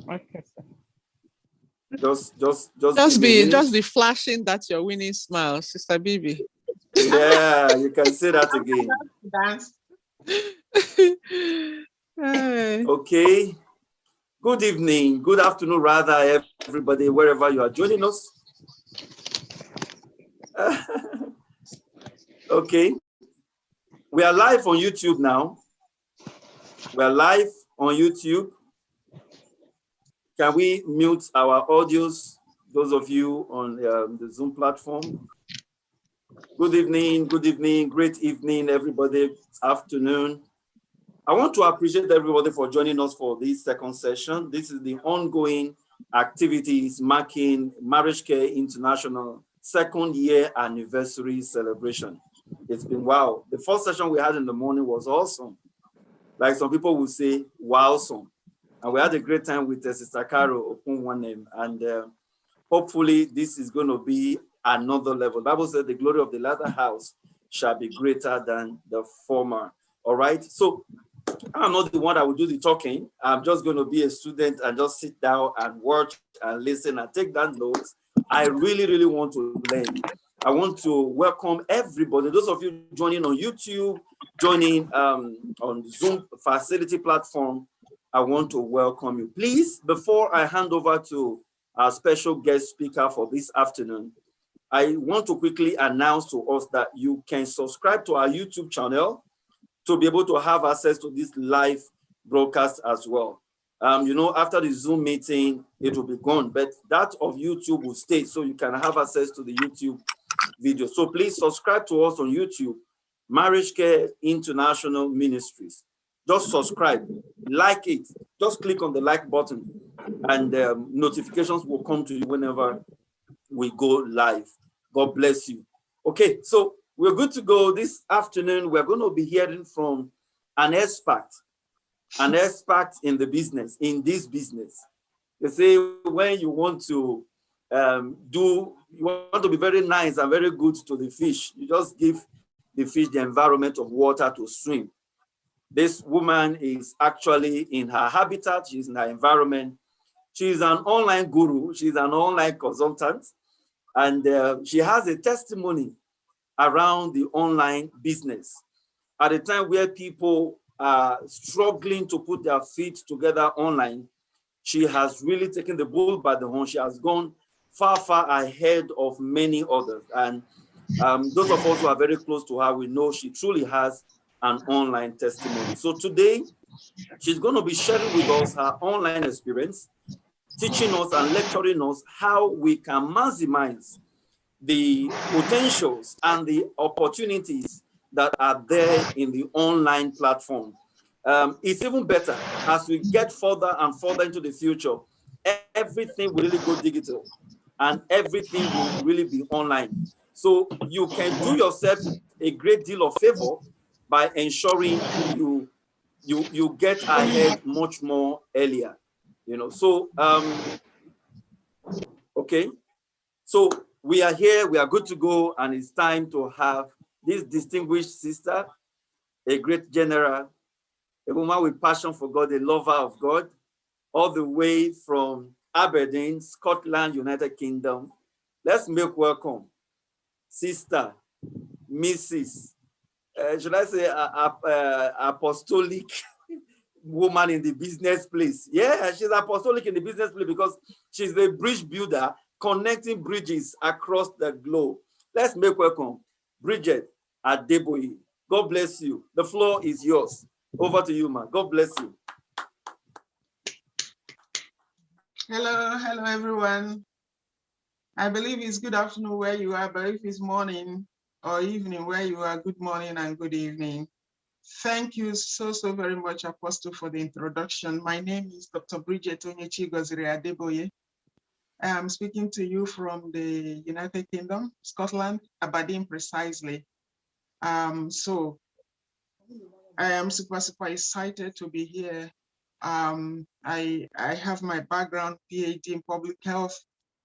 Okay, sir. Just be flashing that you're winning smile, Sister Bibi. Yeah, you can say that again. Okay. Good evening, good afternoon, rather, everybody, wherever you are joining us. Okay. We are live on YouTube now. We are live on YouTube. Can we mute our audios, those of you on the Zoom platform? Good evening, great evening, everybody, afternoon. I want to appreciate everybody for joining us for this second session. This is the ongoing activities marking Marriage Care International second year anniversary celebration. It's been wow. The first session we had in the morning was awesome. Like some people would say, wowsome. And we had a great time with Sister Caro Okunwanem. And hopefully this is going to be another level. The Bible said the glory of the latter house shall be greater than the former. All right. So I'm not the one that will do the talking. I'm just going to be a student and just sit down and watch and listen and take down notes. I really, really want to learn. I want to welcome everybody. Those of you joining on YouTube, joining on Zoom facility platform, I want to welcome you. Please, before I hand over to our special guest speaker for this afternoon, I want to quickly announce to us that you can subscribe to our YouTube channel to be able to have access to this live broadcast as well. You know, after the Zoom meeting, it will be gone, but that of YouTube will stay, so you can have access to the YouTube video. So please subscribe to us on YouTube, Marriage Care International Ministries. Just subscribe, like it, just click on the like button, and notifications will come to you whenever we go live. God bless you. Okay, so we're good to go. This afternoon, we're going to be hearing from an expert in the business, in this business. They say when you want to you want to be very nice and very good to the fish, you just give the fish the environment of water to swim. This woman is actually in her habitat, she's in her environment. She's an online guru, she's an online consultant, and she has a testimony around the online business. At a time where people are struggling to put their feet together online, she has really taken the bull by the horn. She has gone far, far ahead of many others. And those of us who are very close to her, we know she truly has an online testimony. So today, she's going to be sharing with us her online experience, teaching us and lecturing us how we can maximize the potentials and the opportunities that are there in the online platform. It's even better as we get further and further into the future, everything will really go digital and everything will really be online. So you can do yourself a great deal of favor by ensuring you get ahead much more earlier. You know, so okay. So we are here, we are good to go, and it's time to have this distinguished sister, a great general, a woman with passion for God, a lover of God, all the way from Aberdeen, Scotland, United Kingdom. Let's make welcome Sister Mrs. Should I say apostolic woman in the business place? Yeah, she's apostolic in the business place because she's the bridge builder connecting bridges across the globe. Let's make welcome Bridget Adeboye. God bless you. The floor is yours. Over to you, man. God bless you. Hello, everyone. I believe it's good afternoon where you are, but if it's morning or evening where you are, good morning and good evening. Thank you so very much, Apostle, for the introduction. My name is Dr. Bridget Onyechi Goziri Adeboye. I am speaking to you from the United Kingdom, Scotland, Aberdeen precisely. So I am super excited to be here. I have my background, PhD in public health,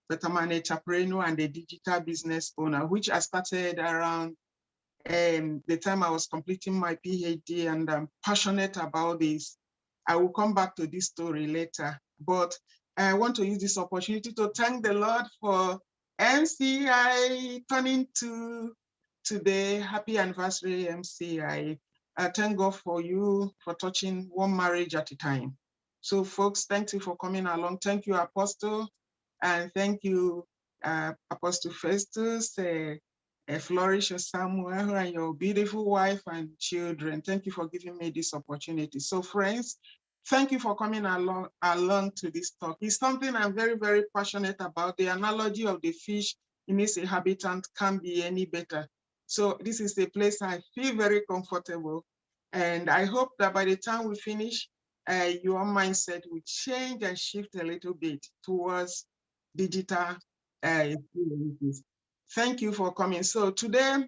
but I'm an entrepreneur and a digital business owner, which I started around the time I was completing my PhD, and I'm passionate about this I will come back to this story later, but I want to use this opportunity to thank the Lord for MCI turning to today. Happy anniversary, MCI. I thank God for you for touching one marriage at a time. So folks, thank you for coming along. Thank you, Apostle. And thank you, Apostle Festus, Flourish Samuel, and your beautiful wife and children. Thank you for giving me this opportunity. So friends, thank you for coming along to this talk. It's something I'm very, very passionate about. The analogy of the fish in its inhabitant can't be any better. So this is a place I feel very comfortable. And I hope that by the time we finish, your mindset will change and shift a little bit towards digital experiences. Thank you for coming. So today, I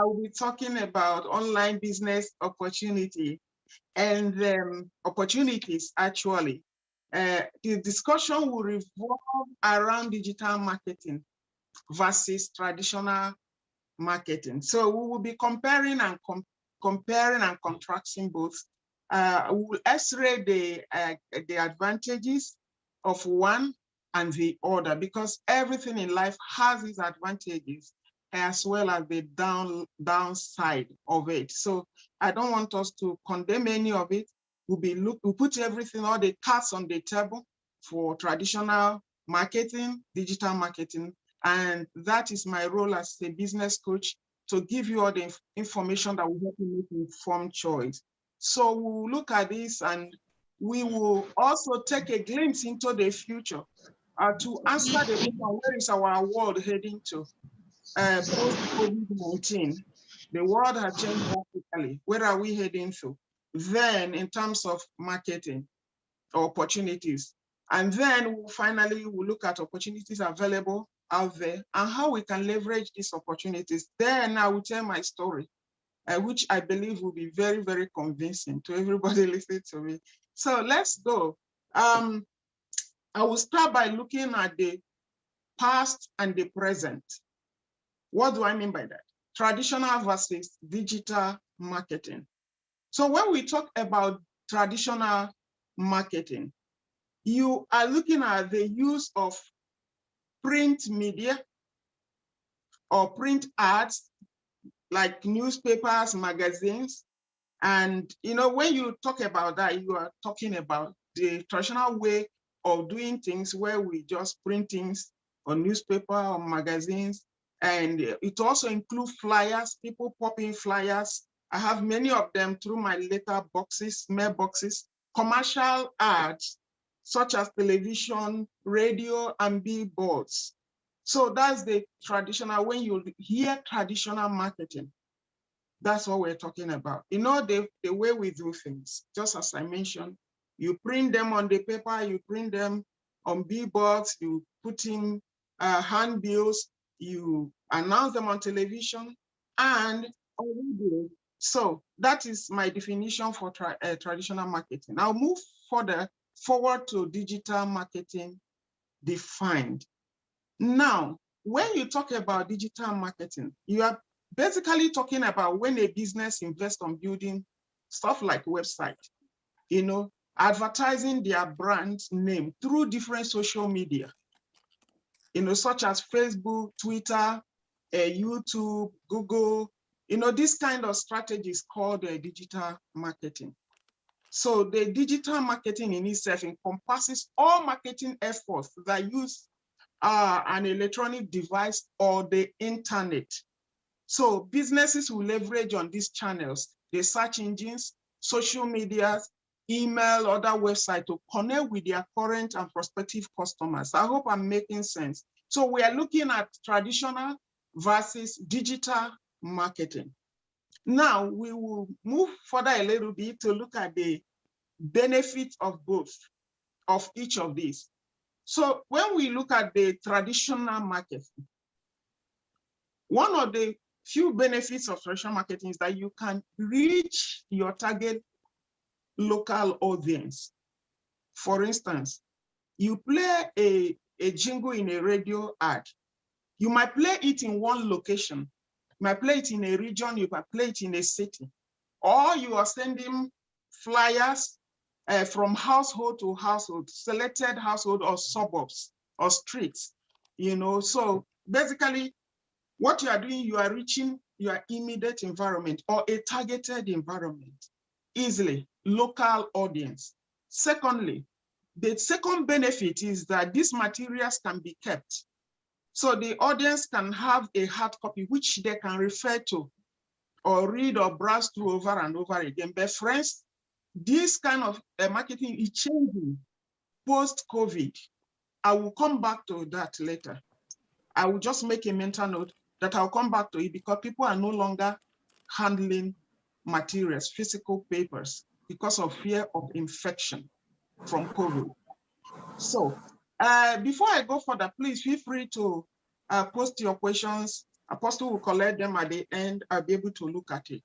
will be talking about online business opportunity and opportunities, actually. The discussion will revolve around digital marketing versus traditional marketing. So we will be comparing and contrasting both. We will x-ray the advantages of one and the other, because everything in life has its advantages as well as the downside of it. So I don't want us to condemn any of it. We'll put everything, all the cards on the table for traditional marketing, digital marketing, and that is my role as a business coach, to give you all the information that will help you make informed choice. So we'll look at this, and we will also take a glimpse into the future to answer the question, where is our world heading to post-COVID-19? The world has changed drastically. Where are we heading to? Then in terms of marketing opportunities. And then we'll look at opportunities available out there and how we can leverage these opportunities. Then I will tell my story, which I believe will be very, very convincing to everybody listening to me. So let's go. I will start by looking at the past and the present. What do I mean by that? Traditional versus digital marketing. So when we talk about traditional marketing, you are looking at the use of print media or print ads like newspapers, magazines. And when you talk about that, you are talking about the traditional way of doing things, where we just print things on newspaper or magazines. And it also includes flyers, people popping flyers. I have many of them through my letter boxes, mailboxes, commercial ads, such as television, radio, and billboards. So that's the traditional, when you hear traditional marketing, that's what we're talking about. The way we do things, just as I mentioned, you print them on the paper, you print them on billboards, you put in handbills, you announce them on television and on radio. So that is my definition for traditional marketing. I'll move forward to digital marketing defined. Now, when you talk about digital marketing, you are basically talking about when a business invests on building stuff like website, advertising their brand name through different social media, such as Facebook, Twitter, YouTube, Google, this kind of strategy is called digital marketing. So the digital marketing in itself encompasses all marketing efforts that use an electronic device or the internet. So businesses will leverage on these channels, the search engines, social media, email, other websites, to connect with their current and prospective customers. I hope I'm making sense. So we are looking at traditional versus digital marketing. Now we will move further a little bit to look at the benefits of both, of each of these. So when we look at the traditional marketing, one of the few benefits of traditional marketing is that you can reach your target local audience. For instance, you play a jingle in a radio ad. You might play it in one location. You might play it in a region, you might play it in a city. Or you are sending flyers from household to household, selected household or suburbs or streets, So basically what you are doing, you are reaching your immediate environment or a targeted environment easily, local audience. Secondly, the second benefit is that these materials can be kept. So the audience can have a hard copy, which they can refer to or read or browse through over and over again. But friends, this kind of marketing is changing post-COVID. I will come back to that later. I will just make a mental note that I'll come back to it because people are no longer handling materials, physical papers, because of fear of infection from COVID. So before I go further, please feel free to post your questions. Apostle will collect them at the end. I'll be able to look at it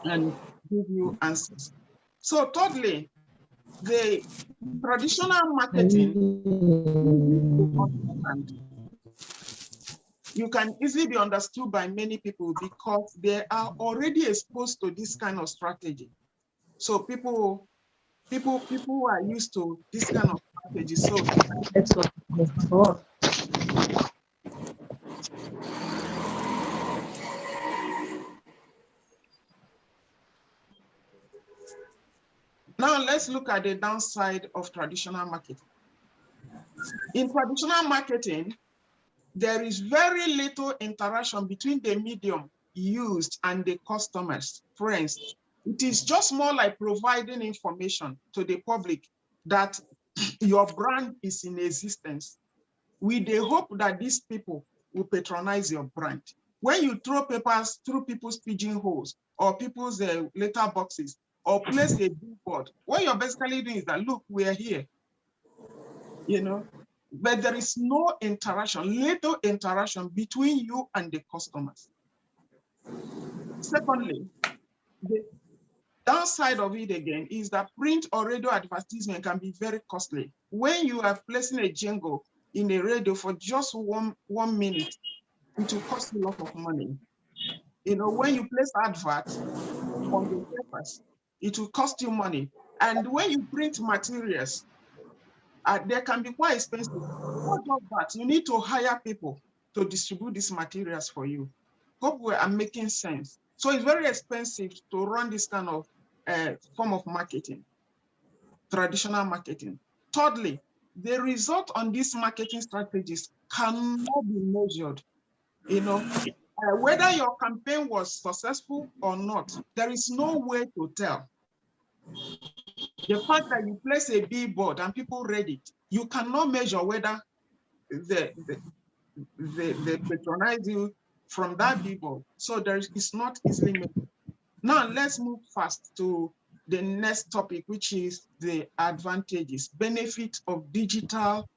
and give you answers. So thirdly, the traditional marketing, you can easily be understood by many people because they are already exposed to this kind of strategy. So people are used to this kind of strategy. So now let's look at the downside of traditional marketing. In traditional marketing, there is very little interaction between the medium used and the customers, friends. It is just more like providing information to the public that your brand is in existence with the hope that these people will patronize your brand. When you throw papers through people's pigeonholes or people's letter boxes or place a billboard, what you're basically doing is that, look, we're here, but there is no interaction, little interaction between you and the customers. Secondly, the downside of it again is that print or radio advertisement can be very costly. When you are placing a jingle in a radio for just one minute, it will cost you a lot of money. When you place adverts on the papers, it will cost you money. And when you print materials, they can be quite expensive. Not just that, you need to hire people to distribute these materials for you. Hope I'm making sense. So it's very expensive to run this kind of form of marketing, traditional marketing. Thirdly, the result on these marketing strategies cannot be measured. Whether your campaign was successful or not, there is no way to tell. The fact that you place a billboard and people read it, you cannot measure whether they patronize you from that billboard. So it's not easily measured. Now let's move fast to the next topic, which is the advantages, benefit of digital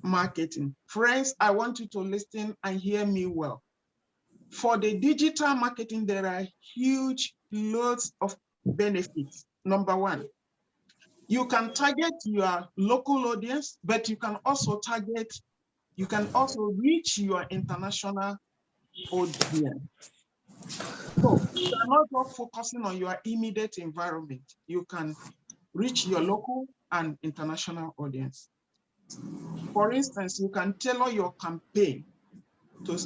marketing. Friends, I want you to listen and hear me well. For the digital marketing, there are huge loads of benefits. Number one, you can target your local audience, but you can also reach your international audience. So you are not just focusing on your immediate environment. You can reach your local and international audience. For instance, you can tailor your campaign to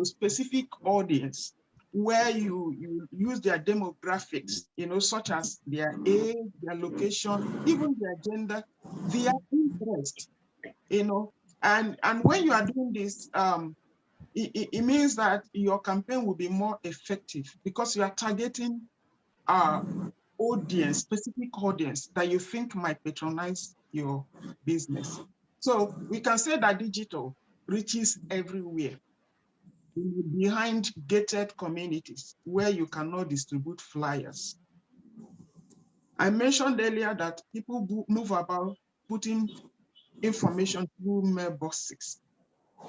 specific audience where you use their demographics, such as their age, their location, even their gender, their interest, and when you are doing this, it means that your campaign will be more effective because you are targeting audience, specific audience that you think might patronize your business. So we can say that digital reaches everywhere, behind gated communities where you cannot distribute flyers. I mentioned earlier that people move about putting information through mailboxes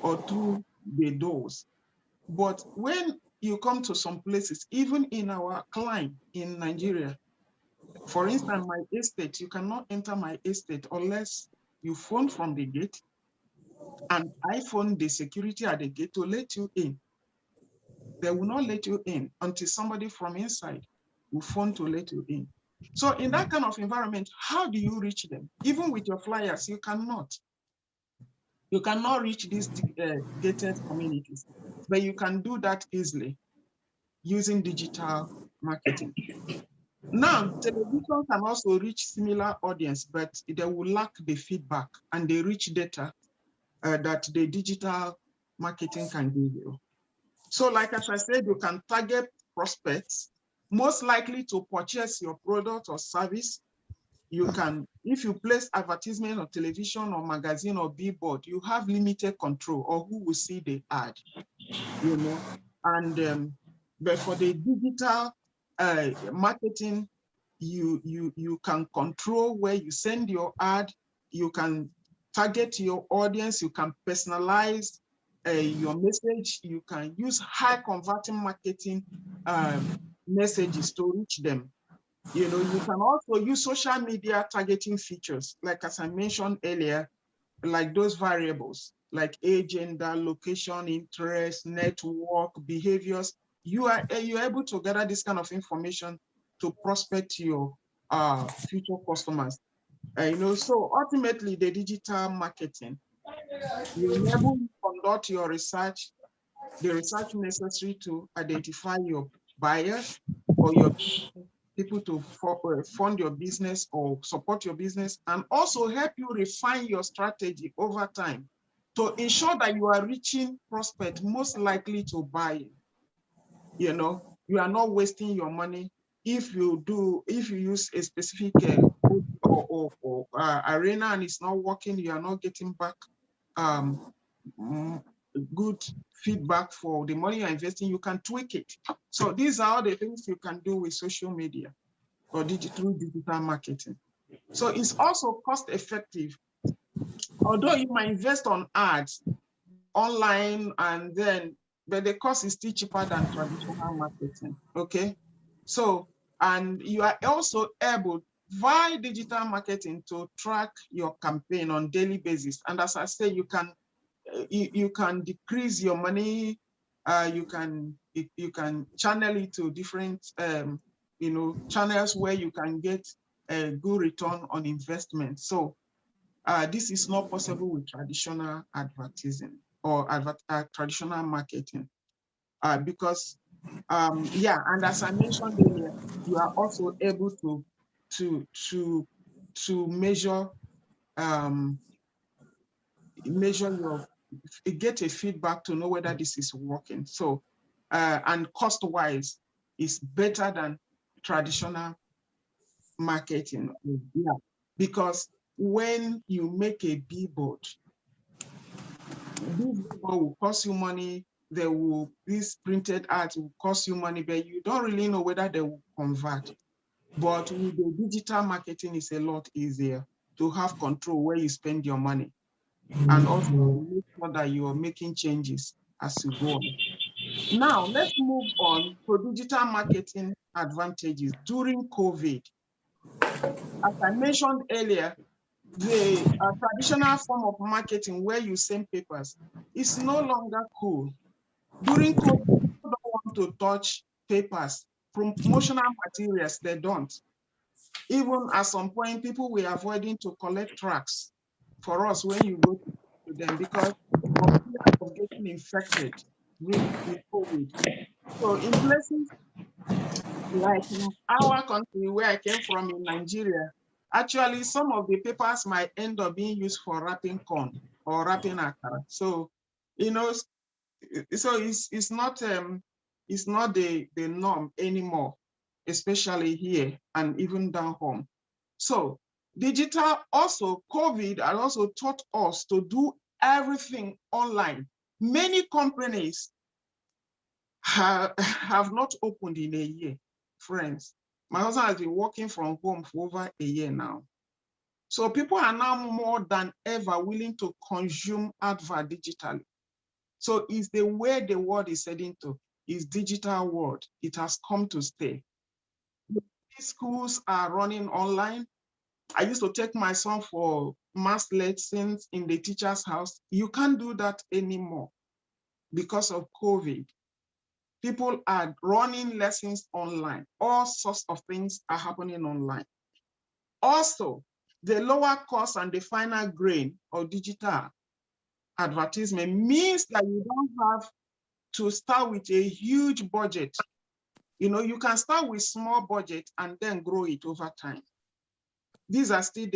or through the doors. But when you come to some places, even in our climate in Nigeria, for instance, my estate, you cannot enter my estate unless you phone from the gate, and I phone the security at the gate to let you in. They will not let you in until somebody from inside will phone to let you in. So in that kind of environment, how do you reach them? Even with your flyers, you cannot. You cannot reach these gated communities, but you can do that easily using digital marketing. Now, television can also reach similar audience, but they will lack the feedback and the rich data that the digital marketing can give you. So like as I said, you can target prospects most likely to purchase your product or service. You can, if you place advertisement on television or magazine or billboard, you have limited control of who will see the ad, you know. And but for the digital marketing, you can control where you send your ad. You can target your audience. You can personalize your message. You can use high converting marketing messages to reach them. You know, you can also use social media targeting features, like as I mentioned earlier, like those variables, like age, gender, location, interest, network, behaviors. You're able to gather this kind of information to prospect your future customers. You know, so ultimately, the digital marketing will enable you to conduct your research, the research necessary to identify your buyers or your people to fund your business or support your business, and also help you refine your strategy over time to ensure that you are reaching prospects most likely to buy. You know, you are not wasting your money if you use a specific arena and it's not working. You are not getting back um, good feedback for the money you're investing. You can tweak it. So these are all the things you can do with social media or digital marketing. So it's also cost effective. Although you might invest on ads online but the cost is still cheaper than traditional marketing, okay? So, and you are also able via digital marketing to track your campaign on daily basis. And as I say, you can decrease your money. You can channel it to different channels where you can get a good return on investment. So this is not possible with traditional advertising or traditional marketing because and as I mentioned earlier, you are also able to measure get a feedback to know whether this is working. So, and cost-wise, is better than traditional marketing. Yeah, because when you make a billboard, this billboard will cost you money. These printed ads will cost you money, but you don't really know whether they will convert. But with the digital marketing, it's a lot easier to have control where you spend your money, and also make sure that you are making changes as you go on. Now, let's move on to digital marketing advantages during COVID. As I mentioned earlier, the traditional form of marketing where you send papers is no longer cool. During COVID, people don't want to touch papers, promotional materials, they don't. Even at some point, people were avoiding to collect tracts for us when you go to them because of fear of getting infected with COVID. So in places like in our country where I came from in Nigeria, actually some of the papers might end up being used for wrapping corn or wrapping akara. So, so it's not the norm anymore, especially here and even down home. So digital also, COVID has also taught us to do everything online. Many companies have not opened in a year, friends. My husband has been working from home for over a year now. So people are now more than ever willing to consume advert digitally. So it's the way the world is heading to, is digital world. It has come to stay. Schools are running online. I used to take my son for math lessons in the teacher's house. You can't do that anymore because of COVID. People are running lessons online. All sorts of things are happening online. Also, the lower cost and the finer grain of digital advertisement means that you don't have to start with a huge budget. You know, you can start with small budget and then grow it over time. These are still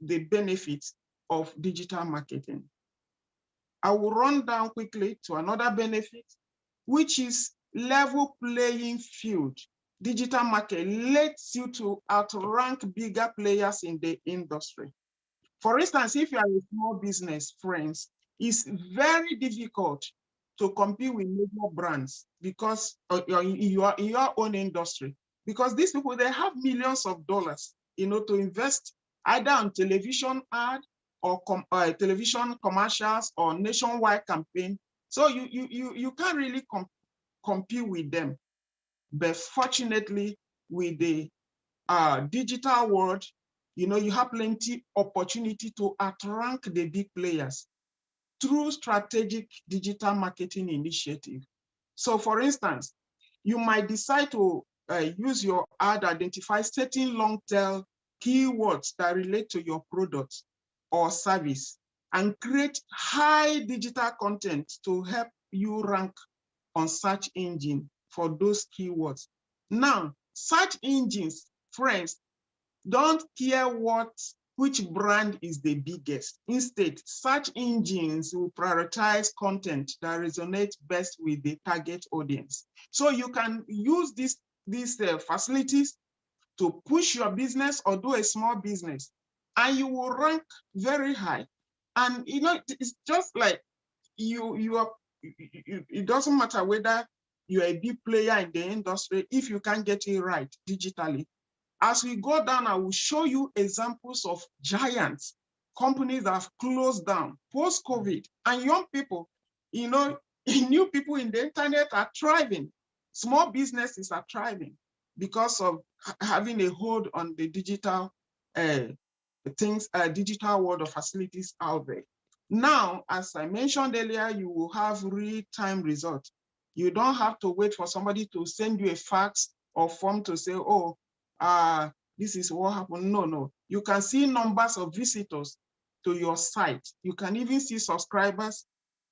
the benefits of digital marketing. I will run down quickly to another benefit, which is level playing field. Digital market lets you to outrank bigger players in the industry. For instance, if you are a small business, friends, it's very difficult to compete with major brands because you are in your own industry. Because these people, they have millions of dollars, you know, to invest either on television ad or television commercials or nationwide campaign. So you can't really compete with them. But fortunately, with the digital world, you know, you have plenty opportunity to outrank the big players through strategic digital marketing initiative. So for instance, you might decide to use your ad, identify certain long tail keywords that relate to your product or service and create high digital content to help you rank on search engine for those keywords. Now, search engines, friends, don't care which brand is the biggest. Instead, search engines will prioritize content that resonates best with the target audience. So you can use these facilities to push your business or do a small business, and you will rank very high. And you know, it's just like it doesn't matter whether you're a big player in the industry. If you can get it right digitally, as we go down, I will show you examples of giants, companies that have closed down post-COVID, and young people, you know, new people in the internet are thriving. Small businesses are thriving because of having a hold on the digital digital world of facilities out there. Now, as I mentioned earlier, you will have real-time results. You don't have to wait for somebody to send you a fax or form to say, oh, this is what happened. No. You can see numbers of visitors to your site. You can even see subscribers.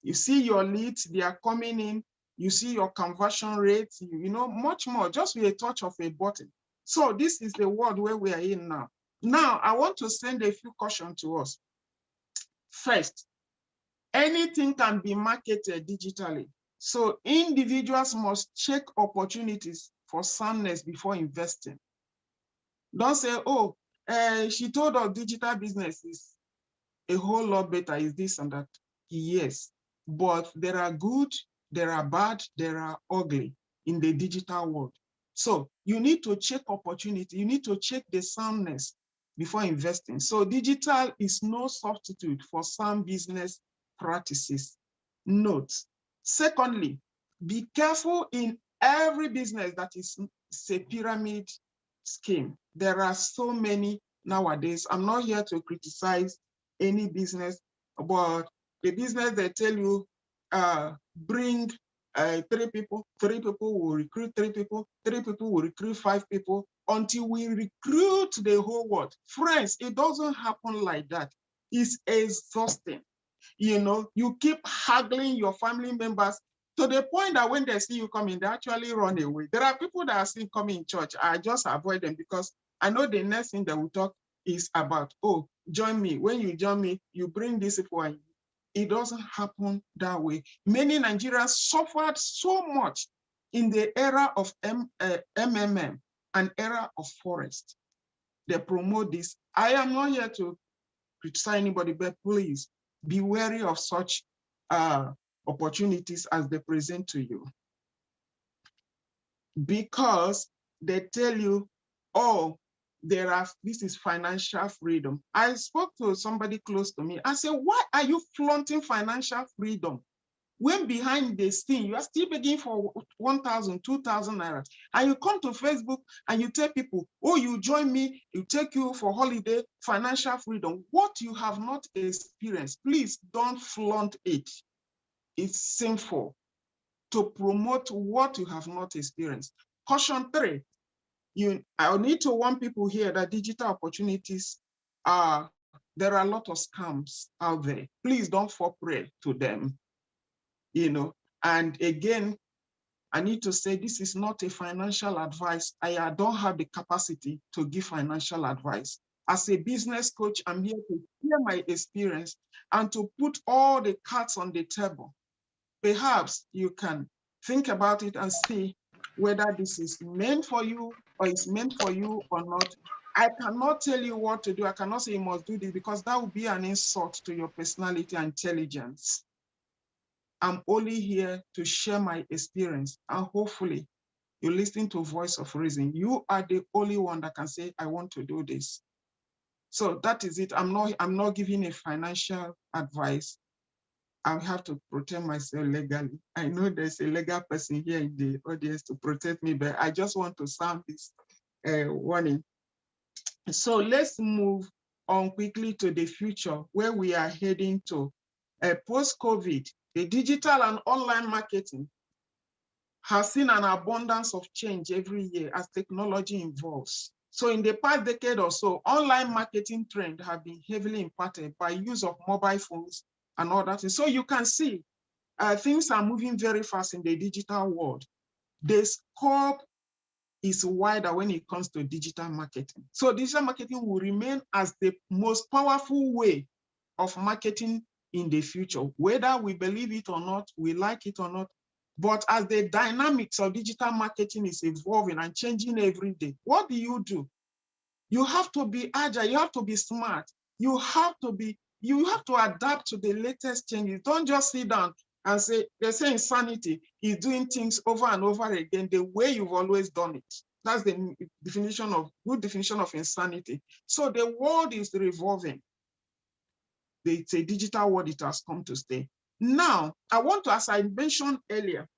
You see your leads, they are coming in. You see your conversion rates, you know, much more, just with a touch of a button. So this is the world where we are in now. Now, I want to send a few cautions to us. First, anything can be marketed digitally. So individuals must check opportunities for soundness before investing. Don't say, oh, she told us digital business is a whole lot better, is this and that. Yes, but there are good, there are bad, there are ugly in the digital world. So you need to check opportunity, you need to check the soundness before investing. So digital is no substitute for sound business practices. Note. Secondly, be careful in every business that is a pyramid scheme. There are so many nowadays. I'm not here to criticize any business, but the business they tell you, bring 3 people will recruit 3 people, 3 people will recruit 5 people until we recruit the whole world. Friends, it doesn't happen like that. It's exhausting. You know, you keep haggling your family members to the point that when they see you coming, they actually run away. There are people that are still coming in church. I just avoid them because I know the next thing they will talk is about, oh, join me. When you join me, you bring this people. And it doesn't happen that way. Many Nigerians suffered so much in the era of MMM, an era of forest. They promote this. I am not here to criticize anybody, but please be wary of such opportunities as they present to you. Because they tell you, oh, this is financial freedom. I spoke to somebody close to me. I said, why are you flaunting financial freedom when behind the scene you are still begging for 1,000, 2,000 naira? And you come to Facebook and you tell people, oh, you join me, you take you for holiday, financial freedom. What you have not experienced, please don't flaunt it. It's sinful. to promote what you have not experienced. Caution 3, I need to warn people here that digital opportunities there are a lot of scams out there. Please don't fall prey to them, And again, I need to say this is not a financial advice. I don't have the capacity to give financial advice. As a business coach, I'm here to share my experience and to put all the cards on the table. Perhaps you can think about it and see whether this is meant for you or is meant for you or not. I cannot tell you what to do. I cannot say you must do this because that would be an insult to your personality and intelligence. I'm only here to share my experience, and hopefully you listen to voice of reason. You are the only one that can say, I want to do this. So that is it. I'm not giving a financial advice. I have to protect myself legally. I know there's a legal person here in the audience to protect me, but I just want to sound this warning. So let's move on quickly to the future where we are heading to. Post-COVID, the digital and online marketing has seen an abundance of change every year as technology evolves. So in the past decade or so, online marketing trends have been heavily impacted by use of mobile phones and all that. So you can see things are moving very fast in the digital world. The scope is wider when it comes to digital marketing. So digital marketing will remain as the most powerful way of marketing in the future, whether we believe it or not, we like it or not. But as the dynamics of digital marketing is evolving and changing every day, what do? You have to be agile, you have to be smart, you have to adapt to the latest changes. Don't just sit down and say, they say insanity is doing things over and over again the way you've always done it. That's the good definition of insanity. So the world is revolving. It's a digital world, it has come to stay. Now, I want to, as I mentioned earlier,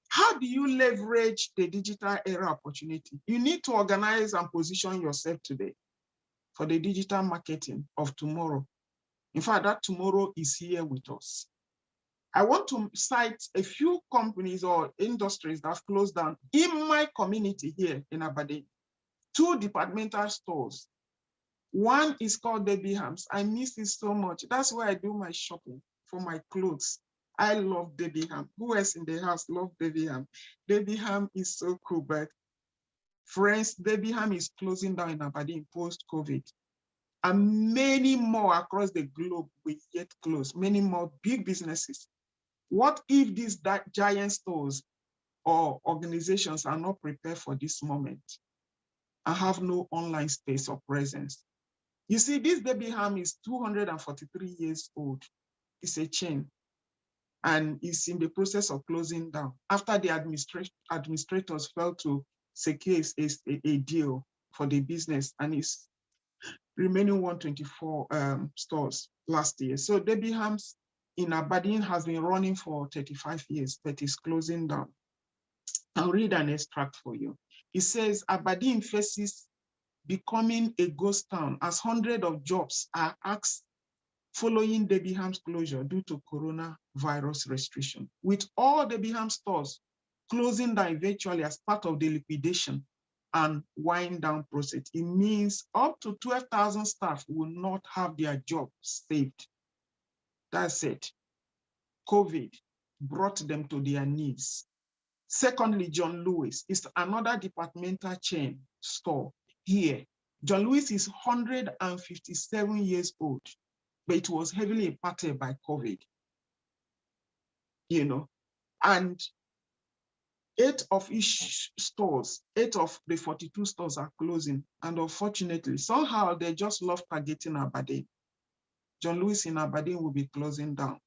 how do you leverage the digital era opportunity? You need to organize and position yourself today for the digital marketing of tomorrow. In fact, that tomorrow is here with us. I want to cite a few companies or industries that have closed down in my community here in Aberdeen. 2 departmental stores. One is called Debenhams. I miss it so much. That's where I do my shopping for my clothes. I love Debenhams. Who else in the house love Debenhams? Debenhams is so cool, but friends, Debenhams is closing down in Aberdeen post-COVID. And many more across the globe will yet close, many more big businesses. What if these giant stores or organizations are not prepared for this moment and have no online space or presence? You see, this Debenhams is 243 years old. It's a chain and is in the process of closing down after the administrators failed to secure a deal for the business, and it's remaining 124 stores last year. So Debenhams in Aberdeen has been running for 35 years, but is closing down. I'll read an extract for you. It says, Aberdeen faces becoming a ghost town as hundreds of jobs are axed following Debenhams closure due to coronavirus restriction. With all Debenhams stores closing down eventually as part of the liquidation and wind down process, it means up to 12,000 staff will not have their jobs saved. That's it. COVID brought them to their knees. Secondly, John Lewis is another departmental chain store here. John Lewis is 157 years old, but it was heavily impacted by COVID, and 8 of each stores, 8 of the 42 stores are closing. And unfortunately, somehow they just love targeting Aberdeen. John Lewis in Aberdeen will be closing down.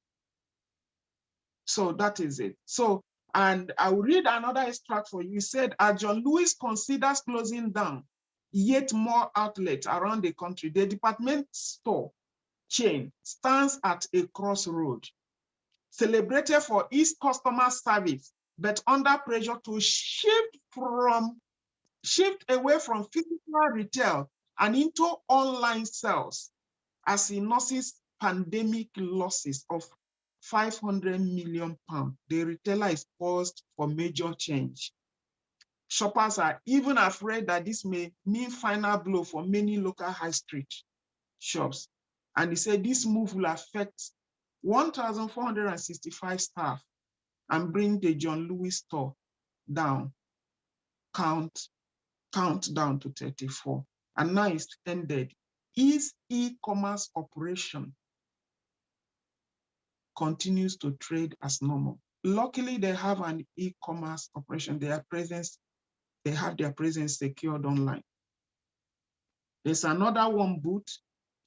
So that is it. So, and I will read another extract for you. He said, as John Lewis considers closing down yet more outlets around the country, the department store chain stands at a crossroad, celebrated for its customer service, but under pressure to shift away from physical retail and into online sales as it nurses pandemic losses of 500 million pounds. The retailer is poised for major change. Shoppers are even afraid that this may mean final blow for many local high street shops. And he said this move will affect 1,465 staff and bring the John Lewis store down, count down to 34. And now it's ended. His e-commerce operation continues to trade as normal. Luckily, they have an e-commerce operation. They have their presence secured online. There's another one booth.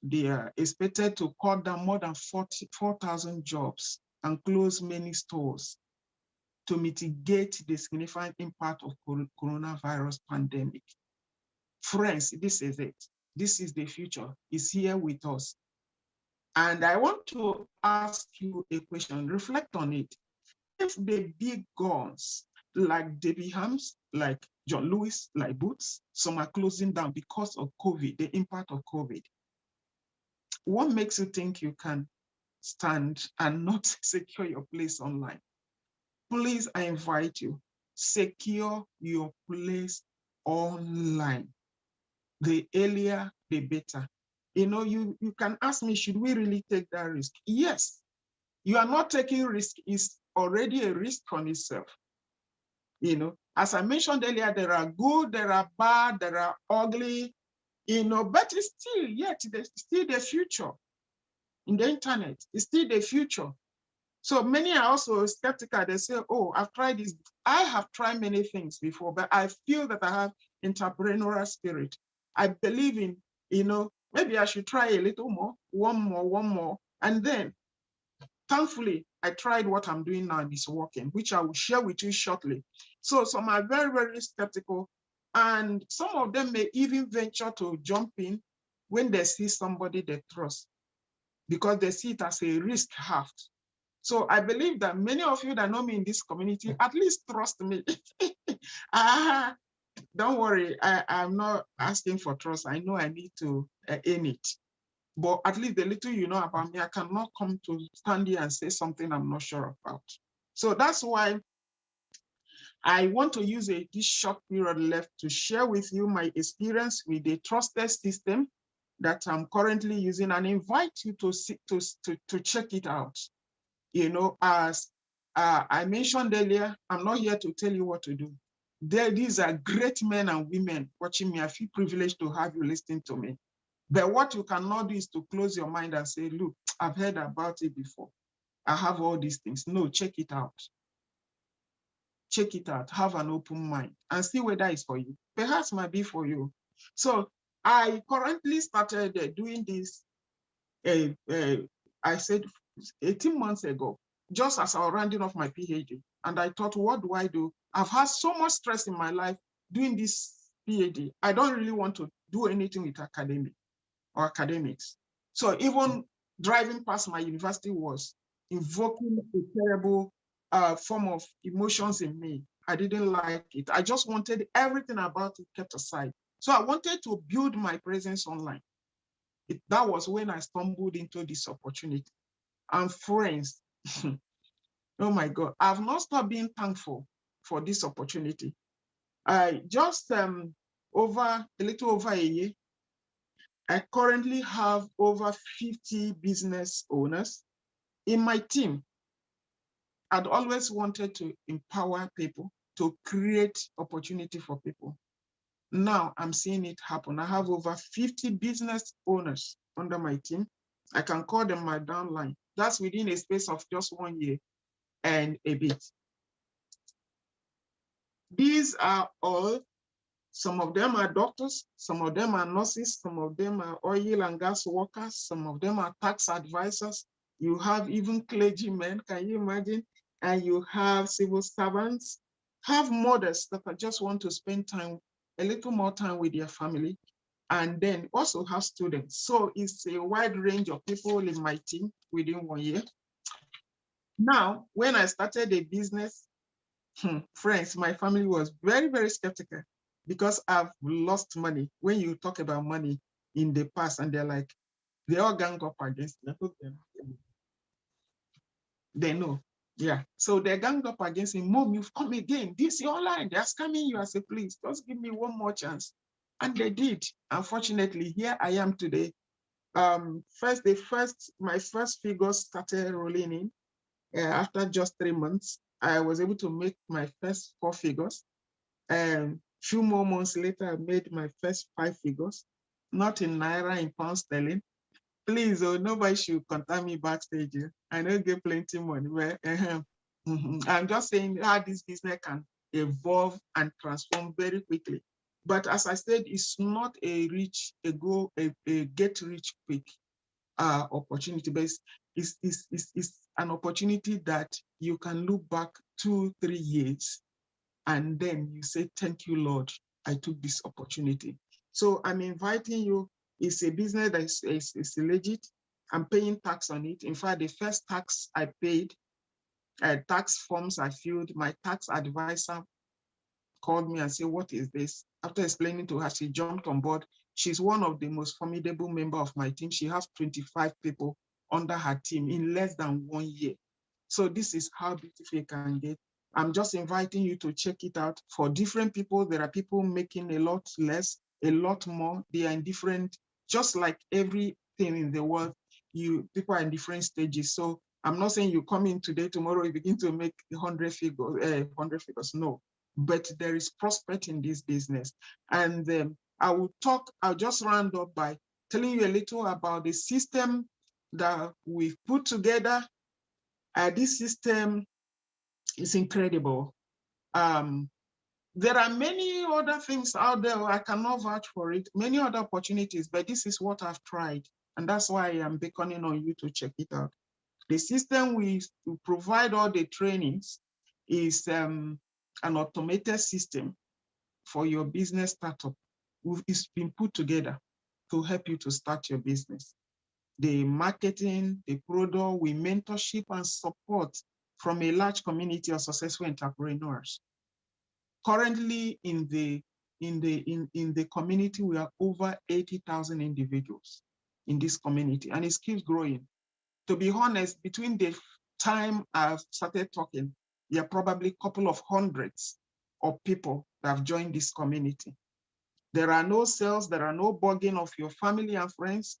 They are expected to cut down more than 4,000 jobs and close many stores to mitigate the significant impact of coronavirus pandemic. Friends, this is it. This is the future. It's here with us. And I want to ask you a question. Reflect on it. If the big guns like Debenhams, like John Lewis, like Boots, some are closing down because of COVID, the impact of COVID, what makes you think you can stand and not secure your place online? Please, I invite you, secure your place online. The earlier, the better. You know, you can ask me, should we really take that risk? Yes. You are not taking risk, it's already a risk on itself. You know, as I mentioned earlier, there are good, there are bad, there are ugly, you know, but it's still, there's still the future in the internet. It's still the future. So many are also skeptical. They say, oh, I've tried this. I have tried many things before, but I feel that I have entrepreneurial spirit. I believe in, you know, maybe I should try a little more, one more. And then, thankfully, I tried what I'm doing now and it's working, which I will share with you shortly. So some are very, very skeptical. And some of them may even venture to jump in when they see somebody they trust, because they see it as a risk haft. So I believe that many of you that know me in this community, at least trust me. Don't worry, I'm not asking for trust. I know I need to earn it. But at least the little you know about me, I cannot come to stand here and say something I'm not sure about. So that's why I want to use this short period left to share with you my experience with the trusted system that I'm currently using and invite you to check it out. You know, as I mentioned earlier, I'm not here to tell you what to do. These are great men and women watching me. I feel privileged to have you listening to me. But what you cannot do is to close your mind and say, look, I've heard about it before. I have all these things. No, check it out. Check it out. Have an open mind and see whether it's for you. Perhaps it might be for you. So I currently started doing this, I said 18 months ago, just as I was rounding off my PhD. And I thought, what do I do? I've had so much stress in my life doing this PhD. I don't really want to do anything with academics. So even driving past my university was invoking a terrible form of emotions in me. I didn't like it. I just wanted everything about it kept aside. So I wanted to build my presence online. That was when I stumbled into this opportunity. And friends, oh my God, I've not stopped being thankful for this opportunity. I just a little over a year, I currently have over 50 business owners in my team. I'd always wanted to empower people, to create opportunity for people. Now I'm seeing it happen. I have over 50 business owners under my team. I can call them my downline. That's within a space of just 1 year and a bit. These are all, some of them are doctors, some of them are nurses, some of them are oil and gas workers, some of them are tax advisors. You have even clergymen, can you imagine? And you have civil servants, have mothers that just want to spend time, a little more time with their family, and then also have students. So it's a wide range of people in my team within 1 year. Now, when I started a business, friends, my family was very, very skeptical because I've lost money. When you talk about money in the past, and they're like, they all gang up against me. They know. Yeah. So they ganged up against him. Mom, you've come again. This is online. They're scamming you. I said, please, just give me one more chance. And they did. Unfortunately, here I am today. My first figures started rolling in. After just 3 months, I was able to make my first 4 figures. Few more months later, I made my first 5 figures, not in naira, in pound sterling. Please, oh, nobody should contact me backstage. I don't get plenty money. Well, I'm just saying how this business can evolve and transform very quickly. But as I said, it's not a get rich quick opportunity, but it's an opportunity that you can look back 2-3 years and then you say, thank you, Lord, I took this opportunity. So I'm inviting you. It's a business that is legit. I'm paying tax on it. In fact, the first tax I paid, tax forms I filled, my tax advisor called me and said, what is this? After explaining to her, she jumped on board. She's one of the most formidable members of my team. She has 25 people under her team in less than 1 year. So this is how beautiful it can get. I'm just inviting you to check it out. For different people, there are people making a lot less, a lot more. They are in different, just like everything in the world, people are in different stages. So I'm not saying you come in today, tomorrow you begin to make 100 figures, no. But there is prospect in this business. And I'll just round up by telling you a little about the system that we've put together. This system is incredible. There are many other things out there. I cannot vouch for it, many other opportunities, but this is what I've tried. And that's why I am beckoning on you to check it out. The system we provide all the trainings is an automated system for your business startup. It's been put together to help you to start your business. The marketing, the product, with mentorship and support from a large community of successful entrepreneurs. Currently in the community, we are over 80,000 individuals in this community, and it keeps growing. To be honest, between the time I've started talking, there are probably a couple of hundreds of people that have joined this community. There are no sales, there are no bugging of your family and friends.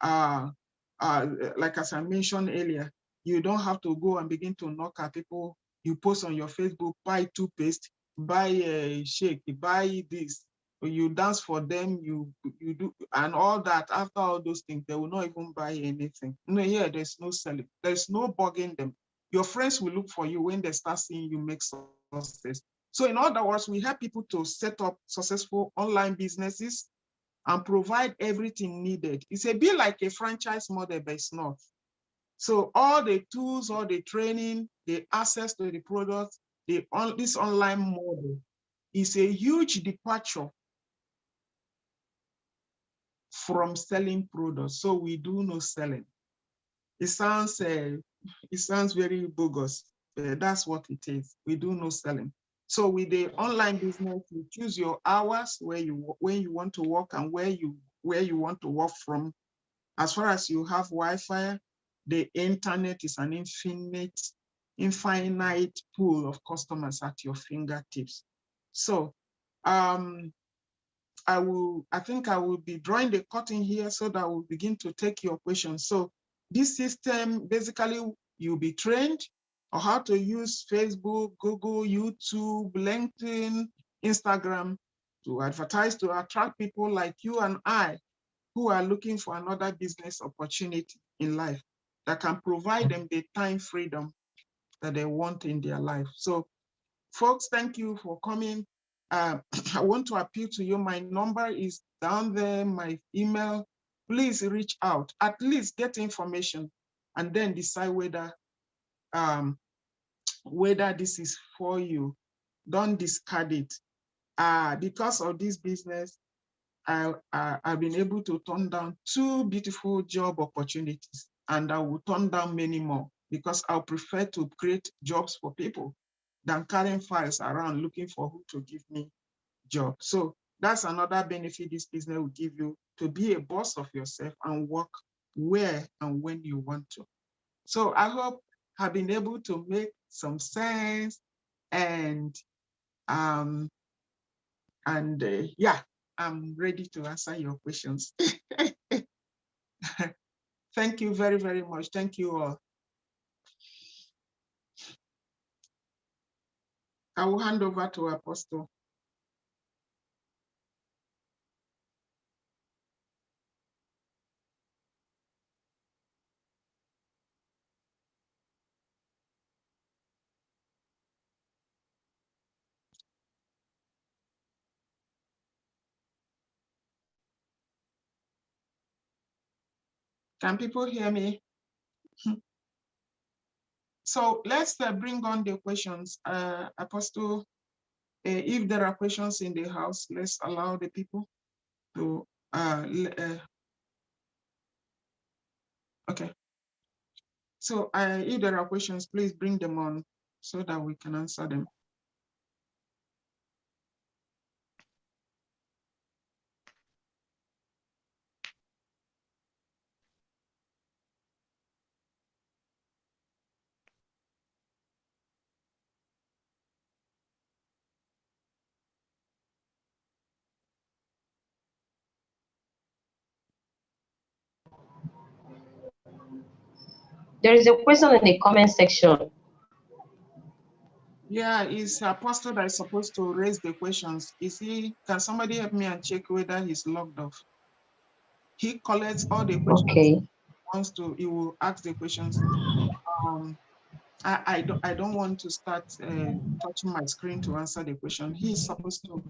Like as I mentioned earlier, you don't have to go and begin to knock at people. You post on your Facebook, buy toothpaste, buy a shake, buy this. You dance for them, you do, and all that. After all those things, they will not even buy anything. No, here there's no selling. There's no bugging them. Your friends will look for you when they start seeing you make success. So in other words, we help people to set up successful online businesses and provide everything needed. It's a bit like a franchise model, but it's not. So all the tools, all the training, the access to the product, this online model is a huge departure from selling products. So we do no selling. It sounds very bogus, but that's what it is. We do no selling. So with the online business, you choose your hours when you want to work and where you want to work from. As far as you have Wi-Fi, the internet is an infinite pool of customers at your fingertips. So I think I will be drawing the curtain here so that we'll begin to take your questions. So this system, basically, you'll be trained on how to use Facebook, Google, YouTube, LinkedIn, Instagram to advertise, to attract people like you and I who are looking for another business opportunity in life that can provide them the time freedom that they want in their life. So folks, thank you for coming. I want to appeal to you. My number is down there, my email. Please reach out, at least get information, and then decide whether this is for you. Don't discard it. Because of this business, I've been able to turn down 2 beautiful job opportunities, and I will turn down many more because I prefer to create jobs for people than carrying files around looking for who to give me job. So that's another benefit this business will give you, to be a boss of yourself and work where and when you want to. So I hope have been able to make some sense, and yeah, I'm ready to answer your questions. Thank you very, very much. Thank you all. I will hand over to Apostle. Can people hear me? So let's bring on the questions. Apostle, if there are questions in the house, let's allow the people to, okay. So if there are questions, please bring them on so that we can answer them. There is a question in the comment section. Yeah, is Apostle that is supposed to raise the questions. Is he, can somebody help me and check whether he's logged off? He collects all the questions. Okay. He will ask the questions. I don't want to start touching my screen to answer the question. He's supposed to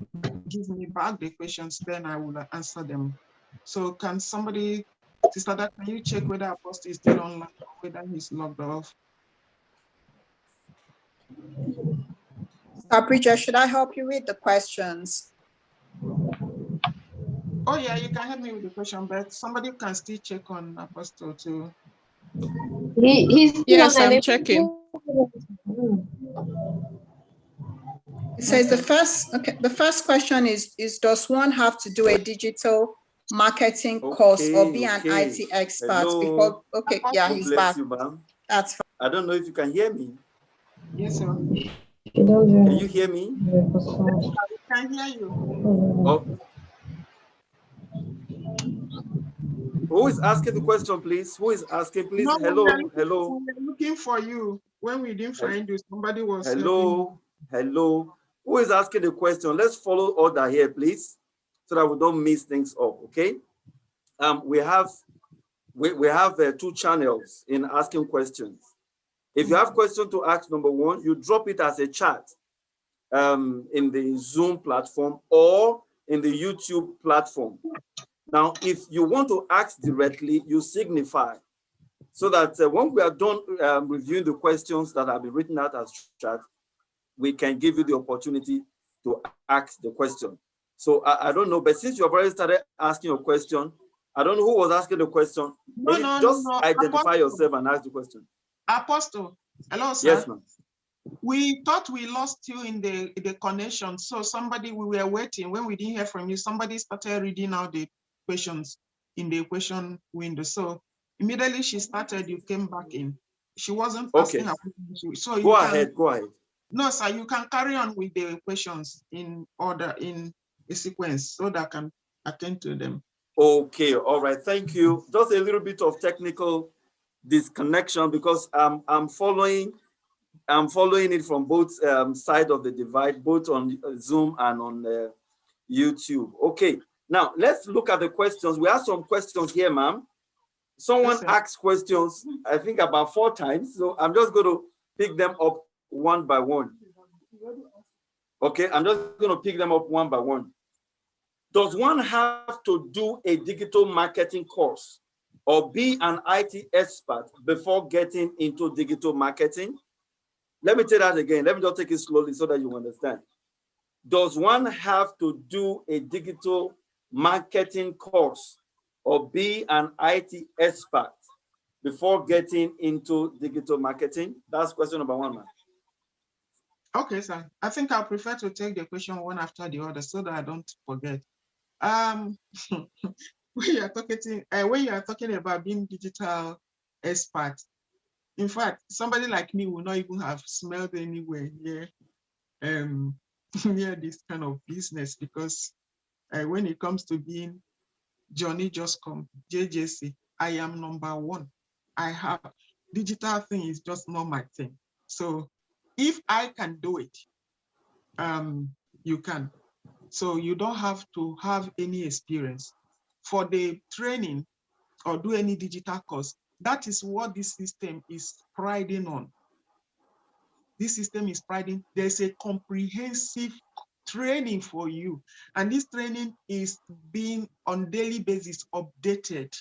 give me back the questions, then I will answer them. So can somebody, Sister Dad, can you check whether Apostle is still online or whether he's logged off? Preacher, should I help you with the questions? Oh yeah, you can help me with the question, but somebody can still check on Apostle too. He's still Yes, online. I'm checking. It says the first question is does one have to do a digital marketing course or be an IT expert before? Okay, yeah, God he's bless back. you, ma'am. That's fine. I don't know if you can hear me. Yes, sir. Can you hear me? I can hear you. Oh. Who is asking the question, please? Who is asking, please? No, Hello, we hello. were looking for you. When we didn't find you, somebody was hello, hello. Who is asking the question? Let's follow order here, please, so that we don't mix things up. Okay. We have two channels in asking questions. If you have questions to ask, number one, you drop it as a chat in the Zoom platform or in the YouTube platform. Now, if you want to ask directly, you signify so that when we are done reviewing the questions that have been written out as chat, we can give you the opportunity to ask the question. So I don't know, but since you have already started asking your question, I don't know who was asking the question. Just identify yourself and ask the question. Apostle, hello, sir. Yes, ma'am. We thought we lost you in the connection. So we were waiting. When we didn't hear from you, somebody started reading out the questions in the question window. So immediately she started, you came back in. She wasn't asking her question. So go ahead. No, sir, you can carry on with the questions in order, in a sequence, so that I can attend to them. Okay, all right, thank you. Just a little bit of technical disconnection because I'm following it from both sides of the divide, both on Zoom and on YouTube. Okay, now let's look at the questions. We have some questions here, ma'am. Someone asked questions, I think about 4 times. So I'm just going to pick them up one by one. Okay, I'm just going to pick them up one by one. Does one have to do a digital marketing course or be an IT expert before getting into digital marketing? Let me say that again. Let me just take it slowly so that you understand. Does one have to do a digital marketing course or be an IT expert before getting into digital marketing? That's question number 1, man. Okay, sir. I think I prefer to take the question one after the other so that I don't forget. When you are talking about being digital expert, In fact, somebody like me will not even have smelled anywhere near near this kind of business, because when it comes to being Johnny Just Come, JJC, I am number one. I have digital thing is just not my thing. So if I can do it, you can. So you don't have to have any experience for the training or do any digital course. That is what this system is priding on. This system is priding. There's a comprehensive training for you. And this training is being on daily basis updated.